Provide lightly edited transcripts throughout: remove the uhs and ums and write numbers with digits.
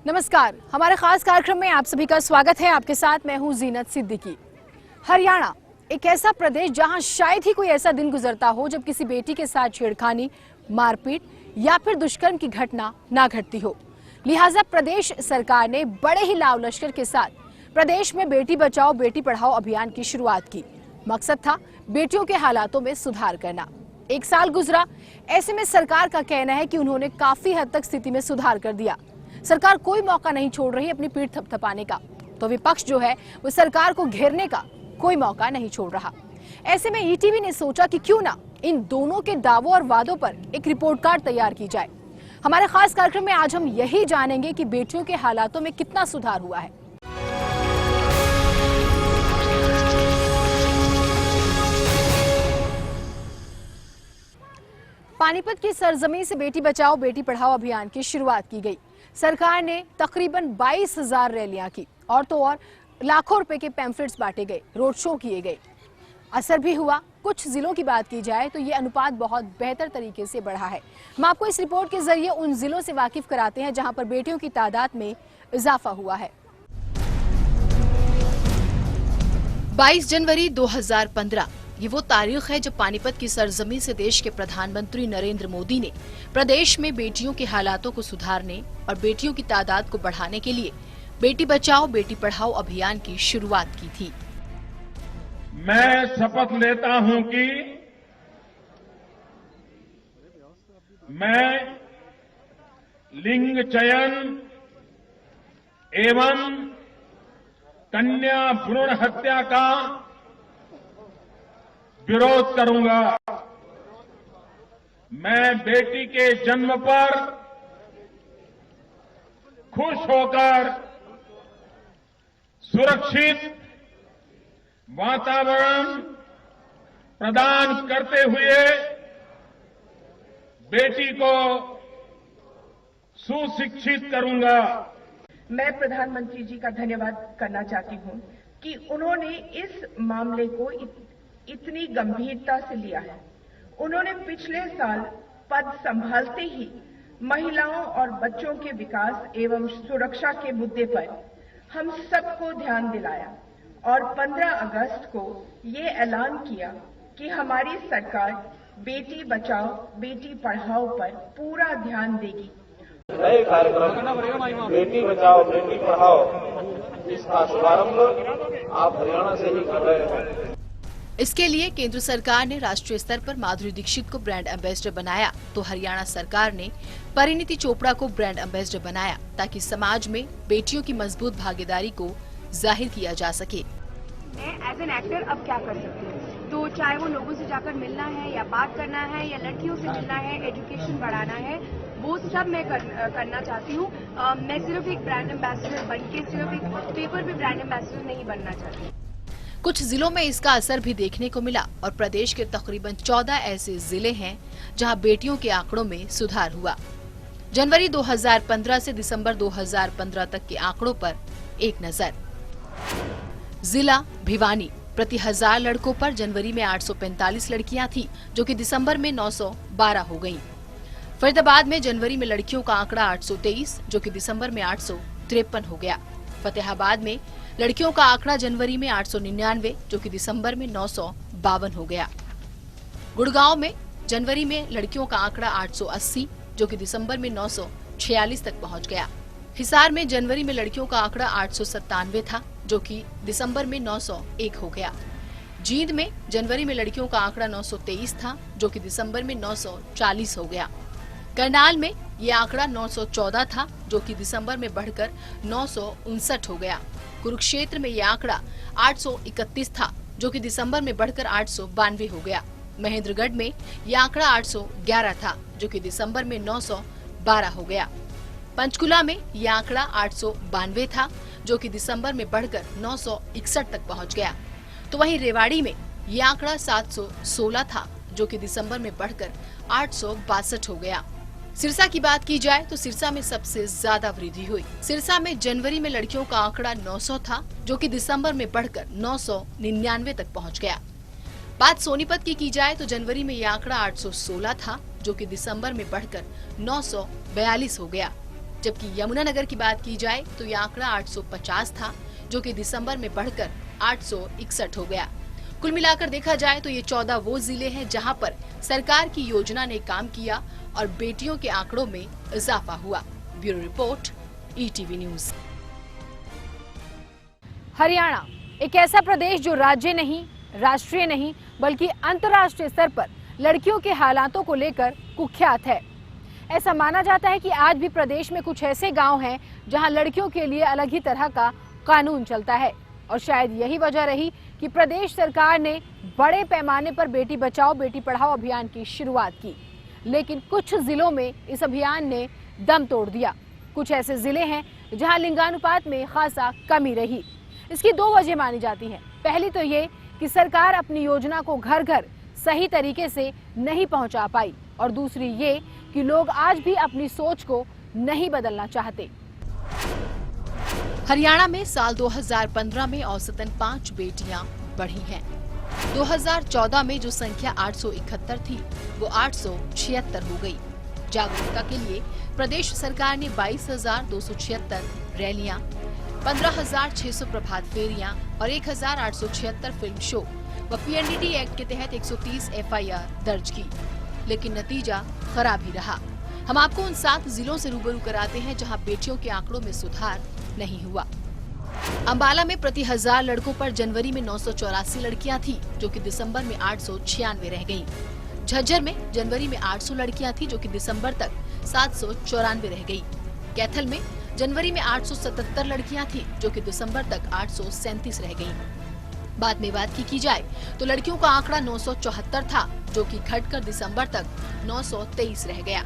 नमस्कार, हमारे खास कार्यक्रम में आप सभी का स्वागत है। आपके साथ मैं हूं जीनत सिद्दीकी। हरियाणा एक ऐसा प्रदेश जहां शायद ही कोई ऐसा दिन गुजरता हो जब किसी बेटी के साथ छेड़खानी, मारपीट या फिर दुष्कर्म की घटना ना घटती हो। लिहाजा प्रदेश सरकार ने बड़े ही लाव लश्कर के साथ प्रदेश में बेटी बचाओ बेटी पढ़ाओ अभियान की शुरुआत की। मकसद था बेटियों के हालातों में सुधार करना। एक साल गुजरा, ऐसे में सरकार का कहना है कि उन्होंने काफी हद तक स्थिति में सुधार कर दिया। सरकार कोई मौका नहीं छोड़ रही अपनी पीठ थपथपाने का, तो विपक्ष जो है वो सरकार को घेरने का कोई मौका नहीं छोड़ रहा। ऐसे में ईटीवी ने सोचा कि क्यों ना इन दोनों के दावों और वादों पर एक रिपोर्ट कार्ड तैयार की जाए। हमारे खास कार्यक्रम में आज हम यही जानेंगे कि बेटियों के हालातों में कितना सुधार हुआ है। पानीपत की सरजमीन से बेटी बचाओ बेटी पढ़ाओ अभियान की शुरुआत की गई। सरकार ने तकरीबन 22,000 रैलियां की और तो और लाखों रुपए के पैम्फलेट्स बांटे गए, रोड शो किए गए। असर भी हुआ। कुछ जिलों की बात की जाए तो ये अनुपात बहुत बेहतर तरीके से बढ़ा है। हम आपको इस रिपोर्ट के जरिए उन जिलों से वाकिफ कराते हैं जहां पर बेटियों की तादाद में इजाफा हुआ है। 22 जनवरी 2015 ये वो तारीख है जब पानीपत की सरजमीन से देश के प्रधानमंत्री नरेंद्र मोदी ने प्रदेश में बेटियों के हालातों को सुधारने और बेटियों की तादाद को बढ़ाने के लिए बेटी बचाओ बेटी पढ़ाओ अभियान की शुरुआत की थी। मैं शपथ लेता हूं कि मैं लिंग चयन एवं कन्या भ्रूण हत्या का विरोध करूंगा। मैं बेटी के जन्म पर खुश होकर सुरक्षित वातावरण प्रदान करते हुए बेटी को सुशिक्षित करूंगा। मैं प्रधानमंत्री जी का धन्यवाद करना चाहती हूं कि उन्होंने इस मामले को इतनी गंभीरता से लिया है। उन्होंने पिछले साल पद संभालते ही महिलाओं और बच्चों के विकास एवं सुरक्षा के मुद्दे पर हम सबको ध्यान दिलाया और 15 अगस्त को ये ऐलान किया कि हमारी सरकार बेटी बचाओ बेटी पढ़ाओ पर पूरा ध्यान देगी। नए कार्यक्रम बेटी बचाओ बेटी पढ़ाओ, इसका शुभारंभ आप हरियाणा से ही कर रहे हैं। इसके लिए केंद्र सरकार ने राष्ट्रीय स्तर पर माधुरी दीक्षित को ब्रांड एम्बेसडर बनाया, तो हरियाणा सरकार ने परिणीति चोपड़ा को ब्रांड एम्बेसडर बनाया ताकि समाज में बेटियों की मजबूत भागीदारी को जाहिर किया जा सके। मैं एज एन एक्टर अब क्या कर सकती हूँ, तो चाहे वो लोगों से जाकर मिलना है या बात करना है या लड़कियों से मिलना है, एजुकेशन बढ़ाना है, वो सब मैं करना चाहती हूँ। मैं सिर्फ एक ब्रांड एम्बेसडर बन के सिर्फ एक पेपर पे ब्रांड एम्बेसडर नहीं बनना चाहती। कुछ जिलों में इसका असर भी देखने को मिला और प्रदेश के तकरीबन 14 ऐसे जिले हैं जहां बेटियों के आंकड़ों में सुधार हुआ। जनवरी 2015 से दिसंबर 2015 तक के आंकड़ों पर एक नजर। जिला भिवानी प्रति 1000 लड़कों पर जनवरी में 845 लड़कियां थी, जो कि दिसंबर में 912 हो गयी। फरीदाबाद में जनवरी में लड़कियों का आंकड़ा 823, जो कि दिसंबर में 853 हो गया। फतेहाबाद में लड़कियों का आंकड़ा जनवरी में 899, जो कि दिसंबर में 952 हो गया। गुड़गांव में जनवरी में लड़कियों का आंकड़ा 880, जो कि दिसंबर में 946 तक पहुंच गया। हिसार में जनवरी में लड़कियों का आंकड़ा 897 था, जो कि दिसंबर में 901 हो गया। जींद में जनवरी में लड़कियों का आंकड़ा 923 था, जो कि दिसंबर में 940 हो गया। करनाल में ये आंकड़ा 914 था, जो कि दिसंबर में बढ़कर 959 हो गया। कुरुक्षेत्र में ये आंकड़ा 831 था, जो कि दिसंबर में बढ़कर 892 हो गया। महेंद्रगढ़ में ये आंकड़ा 811 था, जो कि दिसंबर में 912 हो गया। पंचकुला में ये आंकड़ा 892 था, जो कि दिसंबर में बढ़कर 961 तक पहुंच गया। तो वहीं रेवाड़ी में ये आंकड़ा 716 था, जो कि दिसंबर में बढ़कर 862 हो गया। सिरसा की बात की जाए तो सिरसा में सबसे ज्यादा वृद्धि हुई। सिरसा में जनवरी में लड़कियों का आंकड़ा 900 था, जो कि दिसंबर में बढ़कर 999 तक पहुंच गया। बात सोनीपत की जाए तो जनवरी में यह आंकड़ा 816 था, जो कि दिसंबर में बढ़कर 942 हो गया। जबकि यमुनानगर की बात की जाए तो ये आंकड़ा 850 था, जो कि दिसंबर में बढ़कर 861 हो गया। कुल मिलाकर देखा जाए तो ये 14 वो जिले हैं जहां पर सरकार की योजना ने काम किया और बेटियों के आंकड़ों में इजाफा हुआ। Bureau report, ETV news. Haryana एक ऐसा प्रदेश जो राज्य नहीं, राष्ट्रीय नहीं, बल्कि अंतर्राष्ट्रीय स्तर पर लड़कियों के हालातों को लेकर कुख्यात है। ऐसा माना जाता है कि आज भी प्रदेश में कुछ ऐसे गांव हैं जहां लड़कियों के लिए अलग ही तरह का कानून चलता है और शायद यही वजह रही कि प्रदेश सरकार ने बड़े पैमाने पर बेटी बचाओ बेटी पढ़ाओ अभियान की शुरुआत की। लेकिन कुछ जिलों में इस अभियान ने दम तोड़ दिया। कुछ ऐसे जिले हैं जहां लिंगानुपात में खासा कमी रही। इसकी दो वजह मानी जाती हैं। पहली तो ये कि सरकार अपनी योजना को घर घर सही तरीके से नहीं पहुंचा पाई और दूसरी ये कि लोग आज भी अपनी सोच को नहीं बदलना चाहते। हरियाणा में साल 2015 में औसतन 5 बेटियां बढ़ी हैं। 2014 में जो संख्या 871 थी वो 876 हो गई। जागरूकता के लिए प्रदेश सरकार ने 22,276 रैलियां, 15,600 प्रभात फेरियां और 1,876 फिल्म शो व PNDT एक्ट के तहत 130 FIR दर्ज की, लेकिन नतीजा खराब ही रहा। हम आपको उन 7 जिलों से रूबरू कराते हैं जहां बेटियों के आंकड़ों में सुधार नहीं हुआ। अंबाला में प्रति 1000 लड़कों पर जनवरी में 984 लड़कियां थी, जो कि दिसंबर में 896 रह गईं। झज्जर में जनवरी में 800 लड़कियां थी, जो कि दिसंबर तक 794 रह गई। कैथल में जनवरी में 877 लड़कियां थी, जो कि दिसंबर तक 837 रह गईं। बाद में बात की जाए तो लड़कियों का आंकड़ा 974 था, जो कि घटकर दिसंबर तक 923 रह गया।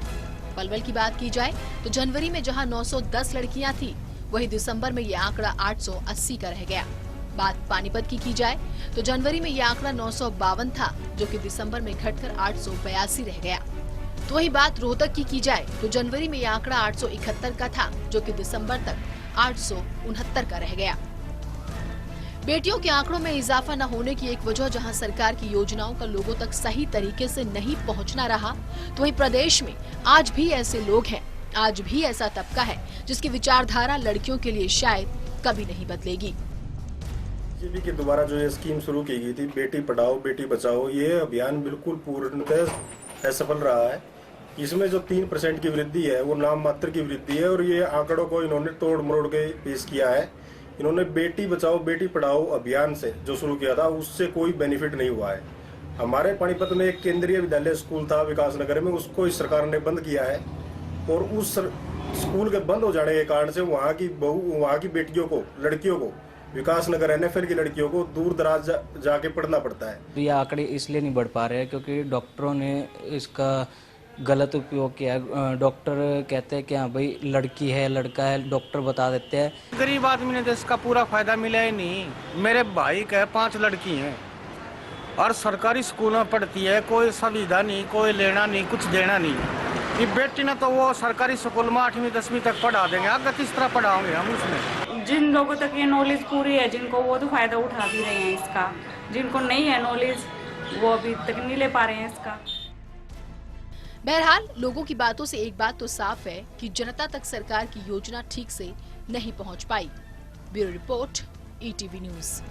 पलवल की बात की जाए तो जनवरी में जहां 910 लड़कियां थी, वहीं दिसंबर में ये आंकड़ा 880 का रह गया। बात पानीपत की जाए तो जनवरी में ये आंकड़ा 952 था, जो कि दिसंबर में घटकर 882 रह गया। तो वही बात रोहतक की जाए तो जनवरी में ये आंकड़ा 871 का था, जो कि दिसंबर तक 869 का रह गया। बेटियों के आंकड़ों में इजाफा न होने की एक वजह जहां सरकार की योजनाओं का लोगों तक सही तरीके से नहीं पहुंचना रहा, तो वहीं प्रदेश में आज भी ऐसे लोग हैं, आज भी ऐसा तबका है जिसकी विचारधारा लड़कियों के लिए शायद कभी नहीं बदलेगी। बीजेपी के द्वारा जो ये स्कीम शुरू की गई थी, बेटी पढ़ाओ बेटी बचाओ, ये अभियान बिल्कुल पूर्णतः असफल रहा है। इसमें जो 3% की वृद्धि है वो नाम मात्र की वृद्धि है और ये आंकड़ों को इन्होंने तोड़ मरोड़ के पेश किया है। इन्होंने बेटी बचाओ बेटी पढ़ाओ अभियान से जो शुरू किया था उससे कोई बेनिफिट नहीं हुआ है। हमारे पानीपत में एक केंद्रीय विद्यालय स्कूल था विकासनगर में, उसको इस सरकार ने बंद किया है और उस स्कूल के बंद हो जाने के कारण से वहाँ की बेटियों को, लड़कियों को, विकासनगर NFL की लड़कियों को दूर दराज जाके पढ़ना पड़ता है। ये आंकड़े इसलिए नहीं बढ़ पा रहे हैं क्योंकि डॉक्टरों ने इसका गलत उपयोग किया है। डॉक्टर कहते हैं कि हाँ भाई लड़की है लड़का है, डॉक्टर बता देते हैं। गरीब आदमी ने तो इसका पूरा फायदा मिला ही नहीं। मेरे भाई के 5 लड़की हैं और सरकारी स्कूलों में पढ़ती है, कोई सुविधा नहीं, कोई लेना नहीं, कुछ देना नहीं। ये बेटी ने तो वो सरकारी स्कूल में 8वीं 10वीं तक पढ़ा देंगे, आगे किस तरह पढ़ाओगे हम उसमें। जिन लोगों तक ये नॉलेज पूरी है, जिनको वो तो फायदा उठा भी रहे हैं इसका, जिनको नहीं है नॉलेज वो अभी तक नहीं ले पा रहे हैं इसका। बहरहाल लोगों की बातों से एक बात तो साफ है कि जनता तक सरकार की योजना ठीक से नहीं पहुंच पाई। Bureau report, ETV news.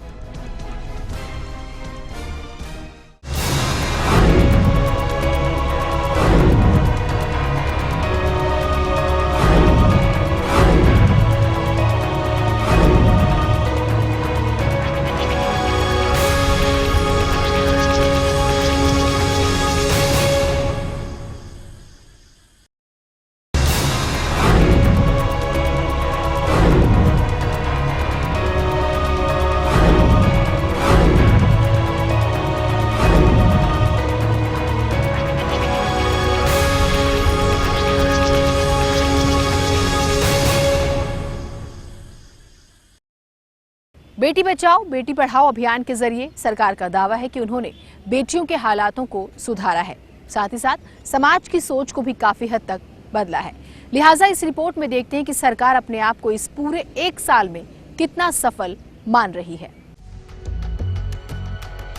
बेटी बचाओ बेटी पढ़ाओ अभियान के जरिए सरकार का दावा है कि उन्होंने बेटियों के हालातों को सुधारा है, साथ ही साथ समाज की सोच को भी काफी हद तक बदला है। लिहाजा इस रिपोर्ट में देखते हैं कि सरकार अपने आप को इस पूरे 1 साल में कितना सफल मान रही है।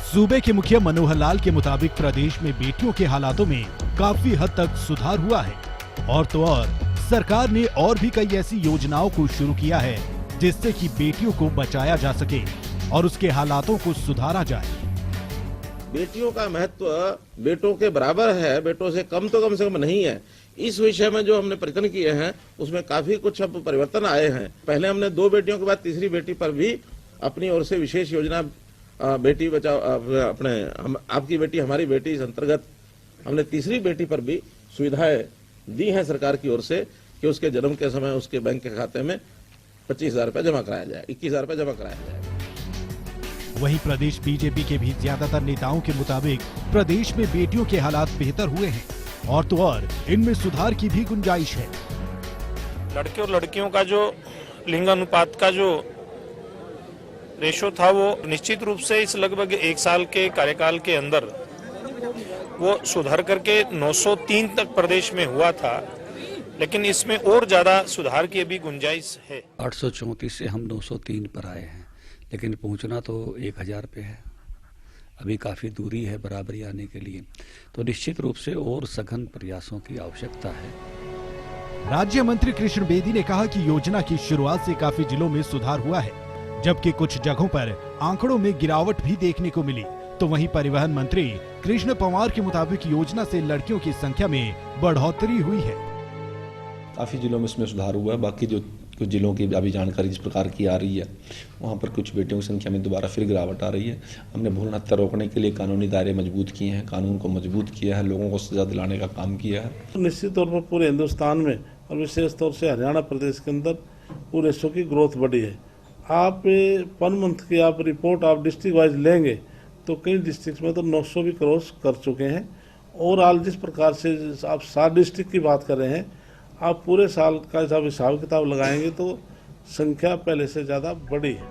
सूबे के मुखिया मनोहर लाल के मुताबिक प्रदेश में बेटियों के हालातों में काफी हद तक सुधार हुआ है और तो और सरकार ने और भी कई ऐसी योजनाओं को शुरू किया है जिससे कि बेटियों को बचाया जा सके और उसके हालातों को सुधारा जाए। बेटियों का महत्व बेटों के बराबर है, बेटों से कम नहीं है। इस विषय में जो हमने प्रयत्न किए हैं उसमें काफी कुछ अब परिवर्तन आए हैं। पहले हमने 2 बेटियों के बाद तीसरी बेटी पर भी अपनी ओर से विशेष योजना बेटी बचाओ अपने आपकी बेटी हमारी बेटी इस अंतर्गत हमने तीसरी बेटी पर भी सुविधाएं दी हैं सरकार की ओर से कि उसके जन्म के समय उसके बैंक के खाते में 25,000 रुपये जमा कराया जाए, 21,000 रुपये जमा कराया जाए। वहीं प्रदेश बीजेपी के भी ज्यादातर नेताओं के मुताबिक प्रदेश में बेटियों के हालात बेहतर हुए हैं और तो और इनमें सुधार की भी गुंजाइश है। लड़के और लड़कियों का जो लिंग अनुपात का जो रेशो था वो निश्चित रूप से इस लगभग 1 साल के कार्यकाल के अंदर वो सुधार करके 903 तक प्रदेश में हुआ था, लेकिन इसमें और ज्यादा सुधार की अभी गुंजाइश है। 834 से हम 903 पर आए हैं, लेकिन पहुंचना तो 1000 पे है। अभी काफी दूरी है बराबरी आने के लिए, तो निश्चित रूप से और सघन प्रयासों की आवश्यकता है। राज्य मंत्री कृष्ण बेदी ने कहा कि योजना की शुरुआत से काफी जिलों में सुधार हुआ है, जबकि कुछ जगहों पर आंकड़ों में गिरावट भी देखने को मिली। तो वहीं परिवहन मंत्री कृष्ण पंवार के मुताबिक योजना से लड़कियों की संख्या में बढ़ोतरी हुई है। काफी जिलों में इसमें सुधार हुआ है। बाकी जो कुछ जिलों की अभी जानकारी जिस प्रकार की आ रही है, वहाँ पर कुछ बेटियों की संख्या में दोबारा फिर गिरावट आ रही है। हमने भ्रूण हत्या रोकने के लिए कानूनी दायरे मजबूत किए हैं, कानून को मजबूत किया है, लोगों को सजा दिलाने का काम किया है। निश्चित तौर पर पूरे हिंदुस्तान में और विशेष तौर से हरियाणा प्रदेश के अंदर पूरे रेशो की ग्रोथ बढ़ी है। आप पर मंथ की आप रिपोर्ट आप डिस्ट्रिक्ट वाइज लेंगे तो कई डिस्ट्रिक्ट में तो 900 भी क्रॉस कर चुके हैं। ओवरऑल जिस प्रकार से आप 7 डिस्ट्रिक्ट की बात कर रहे हैं, आप पूरे साल का जब हिसाब किताब लगाएंगे तो संख्या पहले से ज्यादा बढ़ी है।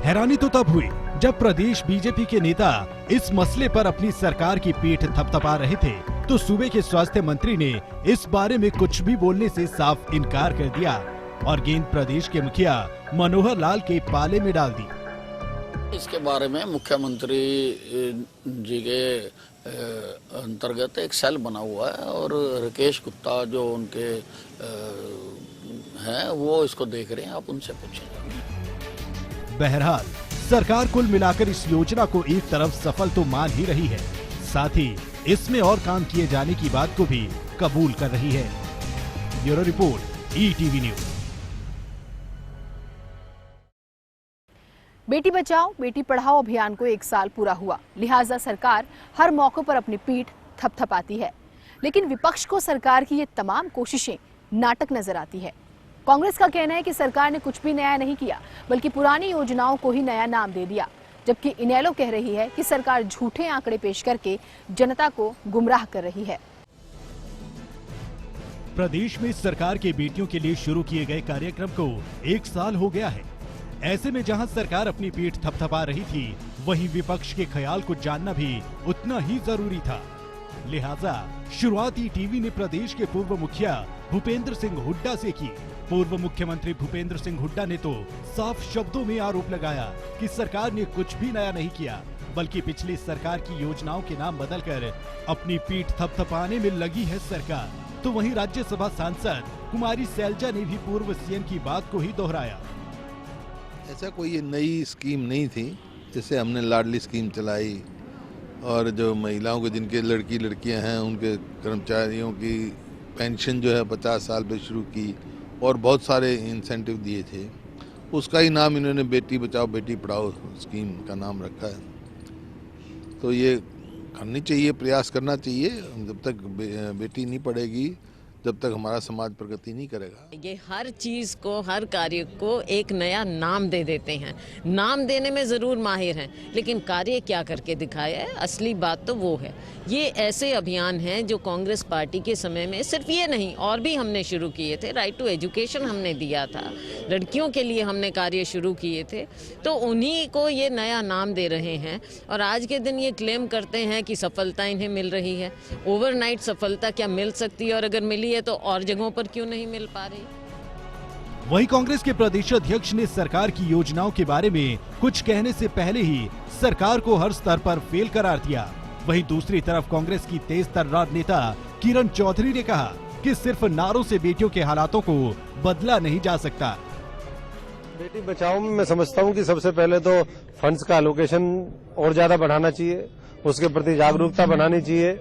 हैरानी तो तब हुई जब प्रदेश बीजेपी के नेता इस मसले पर अपनी सरकार की पीठ थपथपा रहे थे, तो सूबे के स्वास्थ्य मंत्री ने इस बारे में कुछ भी बोलने से साफ इनकार कर दिया और गेंद प्रदेश के मुखिया मनोहर लाल के पाले में डाल दी। इसके बारे में मुख्यमंत्री जी के अंतर्गत एक सेल बना हुआ है और राकेश गुप्ता जो उनके हैं वो इसको देख रहे हैं, आप उनसे पूछें। बहरहाल सरकार कुल मिलाकर इस योजना को एक तरफ सफल तो मान ही रही है, साथ ही इसमें और काम किए जाने की बात को भी कबूल कर रही है। Bureau report, ETV news. बेटी बचाओ बेटी पढ़ाओ अभियान को 1 साल पूरा हुआ, लिहाजा सरकार हर मौके पर अपनी पीठ थपथपाती है, लेकिन विपक्ष को सरकार की ये तमाम कोशिशें नाटक नजर आती है। कांग्रेस का कहना है कि सरकार ने कुछ भी नया नहीं किया, बल्कि पुरानी योजनाओं को ही नया नाम दे दिया, जबकि इनेलो कह रही है कि सरकार झूठे आंकड़े पेश करके जनता को गुमराह कर रही है। प्रदेश में सरकार के बेटियों के लिए शुरू किए गए कार्यक्रम को 1 साल हो गया है। ऐसे में जहां सरकार अपनी पीठ थपथपा रही थी, वहीं विपक्ष के ख्याल को जानना भी उतना ही जरूरी था। लिहाजा शुरुआत ETV ने प्रदेश के पूर्व मुखिया भूपेंद्र सिंह हुड्डा से की। पूर्व मुख्यमंत्री भूपेंद्र सिंह हुड्डा ने तो साफ शब्दों में आरोप लगाया कि सरकार ने कुछ भी नया नहीं किया, बल्कि पिछली सरकार की योजनाओं के नाम बदलकर अपनी पीठ थपथपाने में लगी है सरकार। तो वहीं राज्यसभा सांसद कुमारी सैलजा ने भी पूर्व CM की बात को ही दोहराया। ऐसा कोई नई स्कीम नहीं थी, जैसे हमने लाडली स्कीम चलाई और जो महिलाओं के जिनके लड़कियां हैं उनके कर्मचारियों की पेंशन जो है 50 साल पे शुरू की और बहुत सारे इंसेंटिव दिए थे। उसका ही नाम इन्होंने बेटी बचाओ बेटी पढ़ाओ स्कीम का नाम रखा है। तो ये करनी चाहिए, प्रयास करना चाहिए। जब तक बेटी नहीं पढ़ेगी, जब तक हमारा समाज प्रगति नहीं करेगा। ये हर चीज को, हर कार्य को एक नया नाम दे देते हैं। नाम देने में जरूर माहिर हैं, लेकिन कार्य क्या करके दिखाया है, असली बात तो वो है। ये ऐसे अभियान हैं जो कांग्रेस पार्टी के समय में सिर्फ ये नहीं और भी हमने शुरू किए थे। राइट टू एजुकेशन हमने दिया था, लड़कियों के लिए हमने कार्य शुरू किए थे, तो उन्हीं को ये नया नाम दे रहे हैं और आज के दिन ये क्लेम करते हैं कि सफलता इन्हें मिल रही है। ओवरनाइट सफलता क्या मिल सकती है, और अगर मिली है तो और जगहों पर क्यों नहीं मिल पा रही। वहीं कांग्रेस के प्रदेश अध्यक्ष ने सरकार की योजनाओं के बारे में कुछ कहने से पहले ही सरकार को हर स्तर पर फेल करार दिया। वहीं दूसरी तरफ कांग्रेस की तेज तर्रार नेता किरण चौधरी ने कहा कि सिर्फ नारों से बेटियों के हालातों को बदला नहीं जा सकता। बेटी बचाओ में मैं समझता हूं कि सबसे पहले तो फंड्स का एलोकेशन और ज्यादा बढ़ाना चाहिए, उसके प्रति जागरूकता बनानी चाहिए।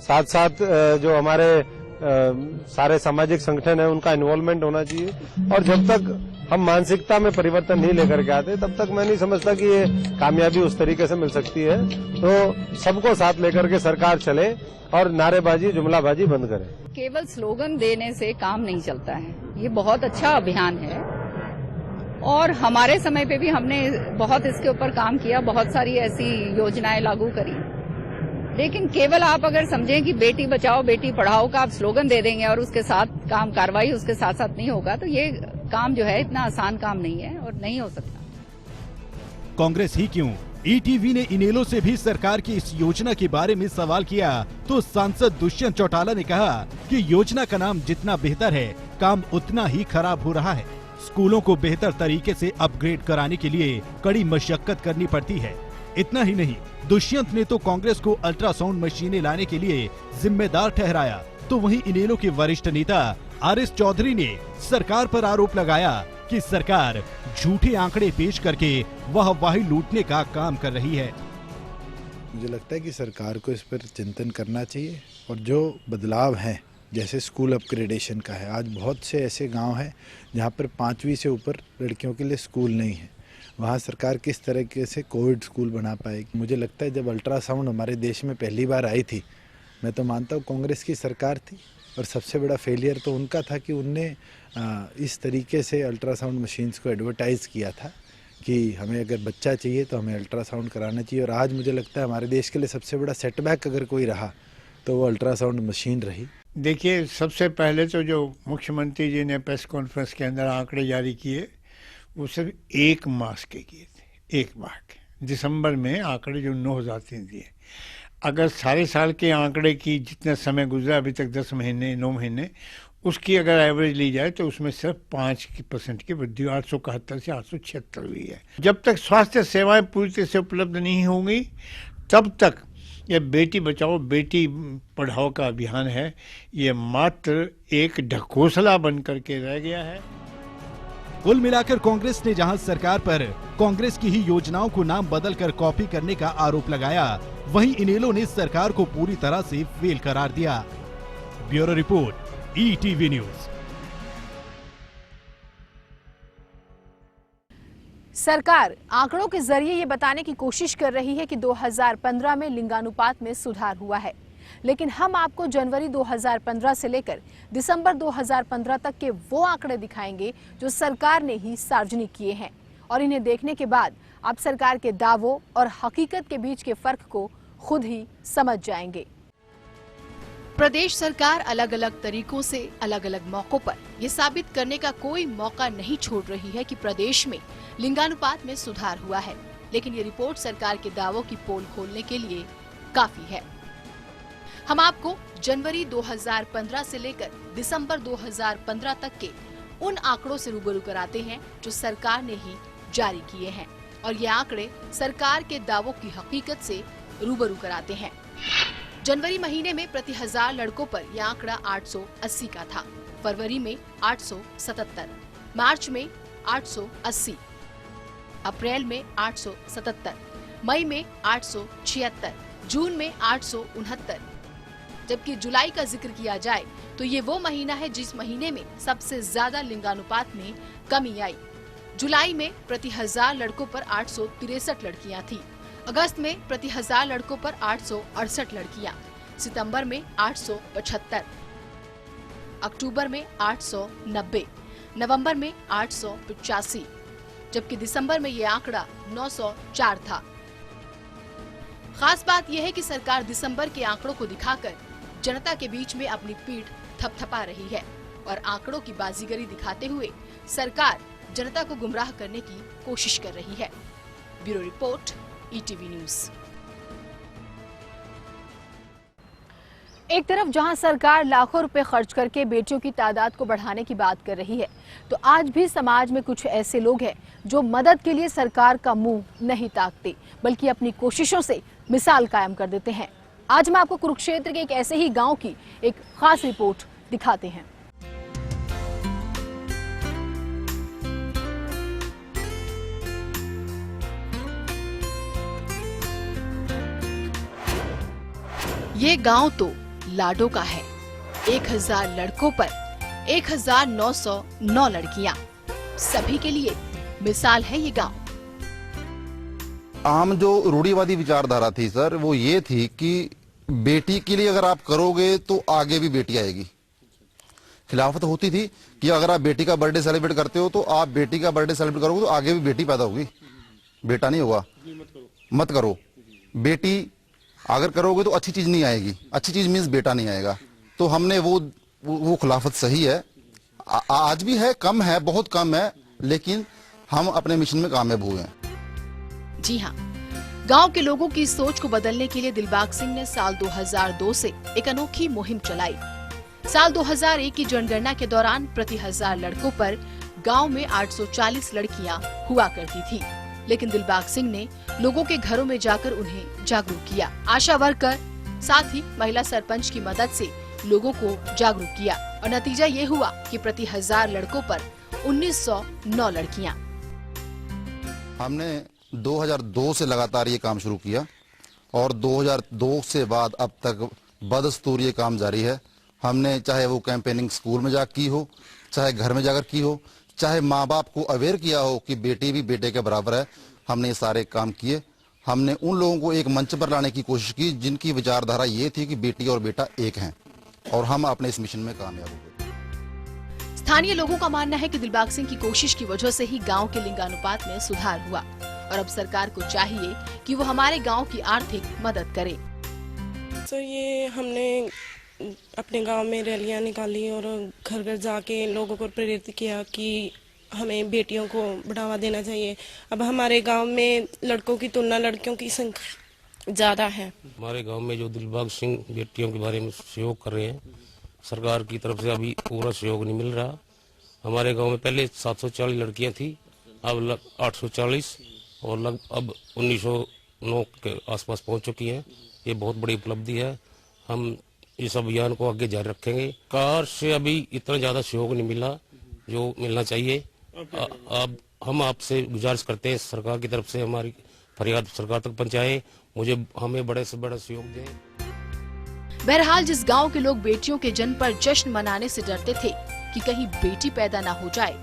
साथ साथ जो हमारे सारे सामाजिक संगठन है उनका इन्वॉल्वमेंट होना चाहिए। और जब तक हम मानसिकता में परिवर्तन नहीं लेकर के आते तब तक मैं नहीं समझता कि ये कामयाबी उस तरीके से मिल सकती है। तो सबको साथ लेकर के सरकार चले और नारेबाजी जुमलाबाजी बंद करे। केवल स्लोगन देने से काम नहीं चलता है, ये बहुत अच्छा अभियान है और हमारे समय पे भी हमने बहुत इसके ऊपर काम किया, बहुत सारी ऐसी योजनाएं लागू करी। लेकिन केवल आप अगर समझें कि बेटी बचाओ बेटी पढ़ाओ का आप स्लोगन दे देंगे और उसके साथ काम कार्रवाई उसके साथ साथ नहीं होगा तो ये काम जो है इतना आसान काम नहीं है और नहीं हो सकता। कांग्रेस ही क्यों, ईटीवी ने इनेलो से भी सरकार की इस योजना के बारे में सवाल किया तो सांसद दुष्यंत चौटाला ने कहा कि योजना का नाम जितना बेहतर है काम उतना ही खराब हो रहा है। स्कूलों को बेहतर तरीके से अपग्रेड कराने के लिए कड़ी मशक्कत करनी पड़ती है। इतना ही नहीं, दुष्यंत ने तो कांग्रेस को अल्ट्रासाउंड मशीनें लाने के लिए जिम्मेदार ठहराया। तो वहीं इनेलो के वरिष्ठ नेता आरएस चौधरी ने सरकार पर आरोप लगाया कि सरकार झूठे आंकड़े पेश करके वाहवाही लूटने का काम कर रही है। मुझे लगता है कि सरकार को इस पर चिंतन करना चाहिए और जो बदलाव हैं जैसे स्कूल अपग्रेडेशन का है, आज बहुत से ऐसे गांव हैं जहां पर 5वीं से ऊपर लड़कियों के लिए स्कूल नहीं है, वहाँ सरकार किस तरीके से कोविड स्कूल बना पाएगी। मुझे लगता है जब अल्ट्रासाउंड हमारे देश में पहली बार आई थी, मैं तो मानता हूँ कांग्रेस की सरकार थी और सबसे बड़ा फेलियर तो उनका था कि उनने इस तरीके से अल्ट्रासाउंड मशीन्स को एडवर्टाइज़ किया था कि हमें अगर बच्चा चाहिए तो हमें अल्ट्रासाउंड कराना चाहिए। और आज मुझे लगता है हमारे देश के लिए सबसे बड़ा सेटबैक अगर कोई रहा तो वो अल्ट्रासाउंड मशीन रही। देखिए, सबसे पहले तो जो मुख्यमंत्री जी ने प्रेस कॉन्फ्रेंस के अंदर आंकड़े जारी किए वो सिर्फ 1 मास के किए थे, 1 माह के। दिसंबर में आंकड़े जो 9,003 दिए, अगर सारे साल के आंकड़े की जितना समय गुजरा अभी तक 10 महीने 9 महीने उसकी अगर एवरेज ली जाए तो उसमें सिर्फ 5% की वृद्धि 871 से 876 हुई है। जब तक स्वास्थ्य सेवाएं पूरी तरह से उपलब्ध नहीं होंगी तब तक ये बेटी बचाओ बेटी पढ़ाओ का अभियान है, ये मात्र एक ढकोसला बन करके रह गया है। कुल मिलाकर कांग्रेस ने जहां सरकार पर कांग्रेस की ही योजनाओं को नाम बदलकर कॉपी करने का आरोप लगाया, वहीं इनेलो ने सरकार को पूरी तरह से फेल करार दिया। Bureau report, ETV news. सरकार आंकड़ों के जरिए ये बताने की कोशिश कर रही है कि 2015 में लिंगानुपात में सुधार हुआ है, लेकिन हम आपको जनवरी 2015 से लेकर दिसंबर 2015 तक के वो आंकड़े दिखाएंगे जो सरकार ने ही सार्वजनिक किए हैं और इन्हें देखने के बाद आप सरकार के दावों और हकीकत के बीच के फर्क को खुद ही समझ जाएंगे। प्रदेश सरकार अलग अलग तरीकों से अलग अलग मौकों पर ये साबित करने का कोई मौका नहीं छोड़ रही है कि प्रदेश में लिंगानुपात में सुधार हुआ है, लेकिन ये रिपोर्ट सरकार के दावों की पोल खोलने के लिए काफी है। हम आपको जनवरी 2015 से लेकर दिसंबर 2015 तक के उन आंकड़ों से रूबरू कराते हैं जो सरकार ने ही जारी किए हैं और ये आंकड़े सरकार के दावों की हकीकत से रूबरू कराते हैं। जनवरी महीने में प्रति 1000 लड़कों पर यह आंकड़ा 880 का था, फरवरी में 877, मार्च में 880, अप्रैल में 877, मई में 876, जून में 869। जबकि जुलाई का जिक्र किया जाए तो ये वो महीना है जिस महीने में सबसे ज्यादा लिंगानुपात में कमी आई। जुलाई में प्रति 1000 लड़कों पर 863 लड़कियां थी, अगस्त में प्रति 1000 लड़कों पर 868 लड़कियां, सितंबर में 875, अक्टूबर में 890, नवंबर में 885, जबकि दिसंबर में ये आंकड़ा 904 था। खास बात यह है कि सरकार दिसंबर के आंकड़ों को दिखाकर जनता के बीच में अपनी पीठ थपथपा रही है और आंकड़ों की बाजीगरी दिखाते हुए सरकार जनता को गुमराह करने की कोशिश कर रही है। Bureau report, ETV news. एक तरफ जहां सरकार लाखों रुपए खर्च करके बेटियों की तादाद को बढ़ाने की बात कर रही है, तो आज भी समाज में कुछ ऐसे लोग हैं जो मदद के लिए सरकार का मुंह नहीं ताकते, बल्कि अपनी कोशिशों से मिसाल कायम कर देते हैं। आज मैं आपको कुरुक्षेत्र के एक ऐसे ही गांव की एक खास रिपोर्ट दिखाते हैं। ये गांव तो लाडो का है। 1000 लड़कों पर 1909 लड़कियां, सभी के लिए मिसाल है ये गांव। आम जो रूढ़िवादी विचारधारा थी सर, वो ये थी कि बेटी के लिए अगर आप करोगे तो आगे भी बेटी आएगी। खिलाफत होती थी कि अगर आप बेटी का बर्थडे सेलिब्रेट करते हो तो आप बेटी का बर्थडे सेलिब्रेट करोगे तो आगे भी बेटी पैदा होगी, बेटा नहीं होगा। मत करो। बेटी अगर करोगे तो अच्छी चीज नहीं आएगी, अच्छी चीज मीन्स बेटा नहीं आएगा। तो हमने वो खिलाफत सही है, आज भी है, कम है, बहुत कम है, लेकिन हम अपने मिशन में कामयाब हुए हैं। जी हाँ, गांव के लोगों की सोच को बदलने के लिए दिलबाग सिंह ने साल 2002 से एक अनोखी मुहिम चलाई। साल 2001 की जनगणना के दौरान प्रति 1000 लड़कों पर गांव में 840 लड़कियां हुआ करती थी, लेकिन दिलबाग सिंह ने लोगों के घरों में जाकर उन्हें जागरूक किया। आशा वर्कर साथ ही महिला सरपंच की मदद से लोगों को जागरूक किया और नतीजा ये हुआ कि प्रति 1000 लड़कों पर 1909 लड़कियां। हमने 2002 से लगातार ये काम शुरू किया और 2002 से बाद अब तक बदस्तूर ये काम जारी है। हमने चाहे वो कैंपेनिंग स्कूल में जाकर की हो, चाहे घर में जाकर की हो, चाहे माँ बाप को अवेयर किया हो कि बेटी भी बेटे के बराबर है, हमने ये सारे काम किए। हमने उन लोगों को एक मंच पर लाने की कोशिश की जिनकी विचारधारा ये थी कि बेटी और बेटा एक हैं, और हम अपने इस मिशन में कामयाब हुए। स्थानीय लोगों का मानना है कि दिलबाग सिंह की कोशिश की वजह से ही गांव के लिंगानुपात में सुधार हुआ और अब सरकार को चाहिए कि वो हमारे गांव की आर्थिक मदद करे। तो ये हमने अपने गांव में रैलियां निकाली और घर घर जाके लोगों को प्रेरित किया कि हमें बेटियों को बढ़ावा देना चाहिए। अब हमारे गांव में लड़कों की तुलना लड़कियों की संख्या ज़्यादा है। हमारे गांव में जो दिलबाग सिंह बेटियों के बारे में सहयोग कर रहे हैं, सरकार की तरफ से अभी पूरा सहयोग नहीं मिल रहा। हमारे गांव में पहले 740 लड़कियां थी, अब 840 और अब 1909 के आसपास पहुंच चुकी हैं। ये बहुत बड़ी उपलब्धि है। हम इस अभियान को आगे जारी रखेंगे। सरकार से अभी इतना ज़्यादा सहयोग नहीं मिला जो मिलना चाहिए। अब हम आपसे गुजारिश करते हैं सरकार की तरफ से हमारी फरियाद सरकार तक पहुंचाएं, हमें बड़े से बड़ा सहयोग दें। बहरहाल जिस गांव के लोग बेटियों के जन्म पर जश्न मनाने से डरते थे कि कहीं बेटी पैदा ना हो जाए,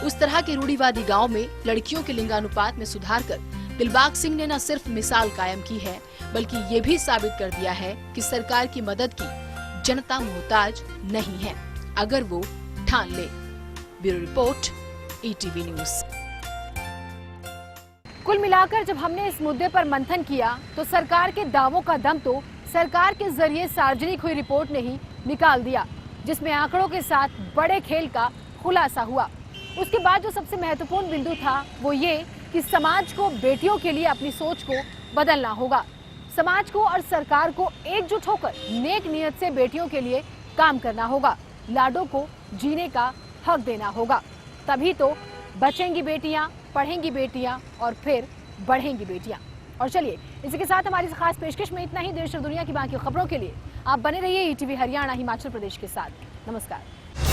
उस तरह के रूढ़िवादी गांव में लड़कियों के लिंगानुपात में सुधार कर दिलबाग सिंह ने न सिर्फ मिसाल कायम की है, बल्कि ये भी साबित कर दिया है कि सरकार की मदद की जनता मोहताज नहीं है, अगर वो ठान ले। Bureau report, ETV news. कुल मिलाकर जब हमने इस मुद्दे पर मंथन किया तो सरकार के दावों का दम तो सरकार के जरिए सार्वजनिक हुई रिपोर्ट ने ही निकाल दिया, जिसमें आंकड़ों के साथ बड़े खेल का खुलासा हुआ। उसके बाद जो सबसे महत्वपूर्ण बिंदु था वो ये कि समाज को बेटियों के लिए अपनी सोच को बदलना होगा। समाज को और सरकार को एकजुट होकर नेक नियत से बेटियों के लिए काम करना होगा। लाडो को जीने का हक देना होगा, तभी तो बचेंगी बेटियां, पढ़ेंगी बेटियां और फिर बढ़ेंगी बेटियां। और चलिए इसी के साथ हमारी खास पेशकश में इतना ही। देश और दुनिया की बाकी खबरों के लिए आप बने रहिए ETV हरियाणा हिमाचल प्रदेश के साथ। नमस्कार।